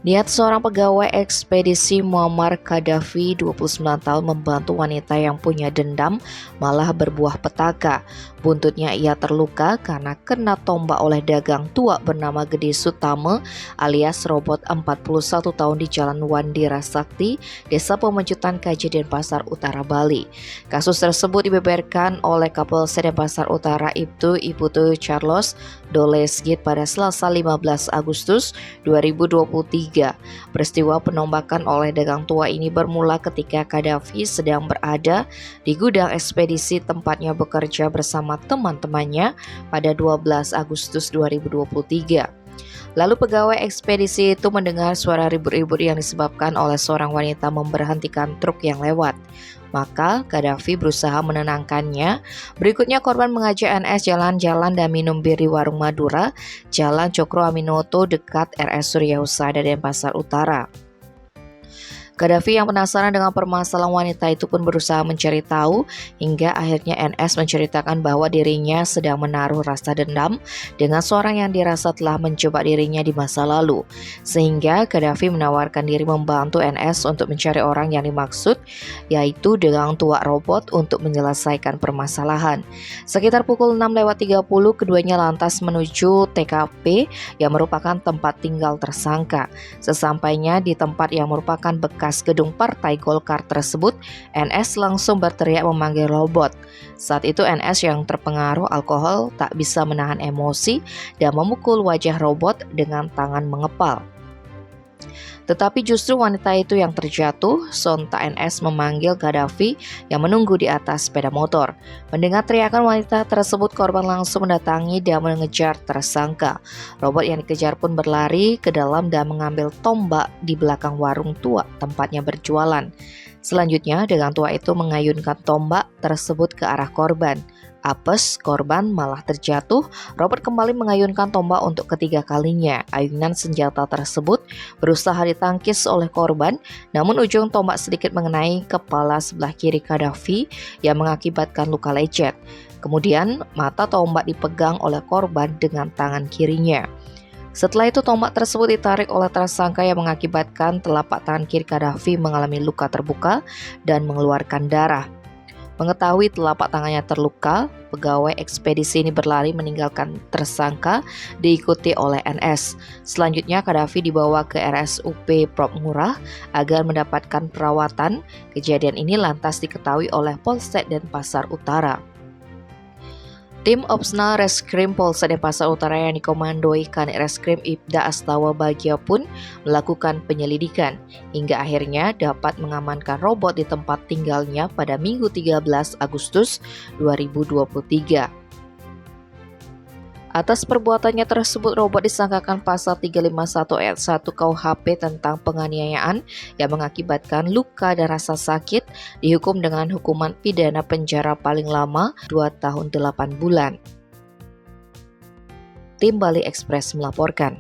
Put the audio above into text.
Niat seorang pegawai ekspedisi Muammar Gaddafi 29 tahun membantu wanita yang punya dendam malah berbuah petaka. Buntutnya ia terluka karena kena tombak oleh dagang tua bernama Gede Sutame alias Robot 41 tahun di Jalan Wandira Sakti, Desa Pemecutan Kaji Denpasar Utara, Bali. Kasus tersebut dibeberkan oleh Kapolsek Denpasar Utara Ibtu Charles Dolesgit pada Selasa 15 Agustus 2023. Peristiwa penombakan oleh dagang tua ini bermula ketika Gaddafi sedang berada di gudang ekspedisi tempatnya bekerja bersama teman-temannya pada 12 Agustus 2023. Lalu pegawai ekspedisi itu mendengar suara ribut-ribut yang disebabkan oleh seorang wanita memberhentikan truk yang lewat. Maka Gaddafi berusaha menenangkannya. Berikutnya korban mengajak NS jalan-jalan dan minum bir di warung Madura, Jalan Cokro Aminoto dekat RS Surya Husada Denpasar Utara. Gaddafi yang penasaran dengan permasalahan wanita itu pun berusaha mencari tahu hingga akhirnya NS menceritakan bahwa dirinya sedang menaruh rasa dendam dengan seorang yang dirasa telah menjebak dirinya di masa lalu. Sehingga Gaddafi menawarkan diri membantu NS untuk mencari orang yang dimaksud, yaitu dagang tua robot, untuk menyelesaikan permasalahan. Sekitar pukul 6.30 keduanya lantas menuju TKP yang merupakan tempat tinggal tersangka. Sesampainya di tempat yang merupakan bekas gedung Partai Golkar tersebut, NS langsung berteriak memanggil robot. Saat itu NS yang terpengaruh alkohol tak bisa menahan emosi dan memukul wajah robot dengan tangan mengepal. Tetapi justru wanita itu yang terjatuh. Sontak NS memanggil Gaddafi yang menunggu di atas sepeda motor. Mendengar teriakan wanita tersebut, korban langsung mendatangi dan mengejar tersangka. Robot yang dikejar pun berlari ke dalam dan mengambil tombak di belakang warung tua tempatnya berjualan. Selanjutnya, dagang tua itu mengayunkan tombak tersebut ke arah korban. Apes, korban malah terjatuh. Robert kembali mengayunkan tombak untuk ketiga kalinya. Ayunan senjata tersebut berusaha ditangkis oleh korban, namun ujung tombak sedikit mengenai kepala sebelah kiri Gaddafi yang mengakibatkan luka lecet. Kemudian mata tombak dipegang oleh korban dengan tangan kirinya. Setelah itu tombak tersebut ditarik oleh tersangka yang mengakibatkan telapak tangan kiri Gaddafi mengalami luka terbuka dan mengeluarkan darah. Mengetahui telapak tangannya terluka, pegawai ekspedisi ini berlari meninggalkan tersangka diikuti oleh NS. Selanjutnya Gaddafi dibawa ke RSUP Prop Ngurah agar mendapatkan perawatan. Kejadian ini lantas diketahui oleh Polsek Denpasar Utara. Tim Opsnal Reskrim Polsek Denpasar Utara yang dikomandoi Kanit Reskrim Ibda Astawa Bagia pun melakukan penyelidikan hingga akhirnya dapat mengamankan robot di tempat tinggalnya pada Minggu 13 Agustus 2023. Atas perbuatannya tersebut, robot disangkakan pasal 351 ayat 1 KUHP tentang penganiayaan yang mengakibatkan luka dan rasa sakit, dihukum dengan hukuman pidana penjara paling lama 2 tahun 8 bulan. Tim Bali Express melaporkan.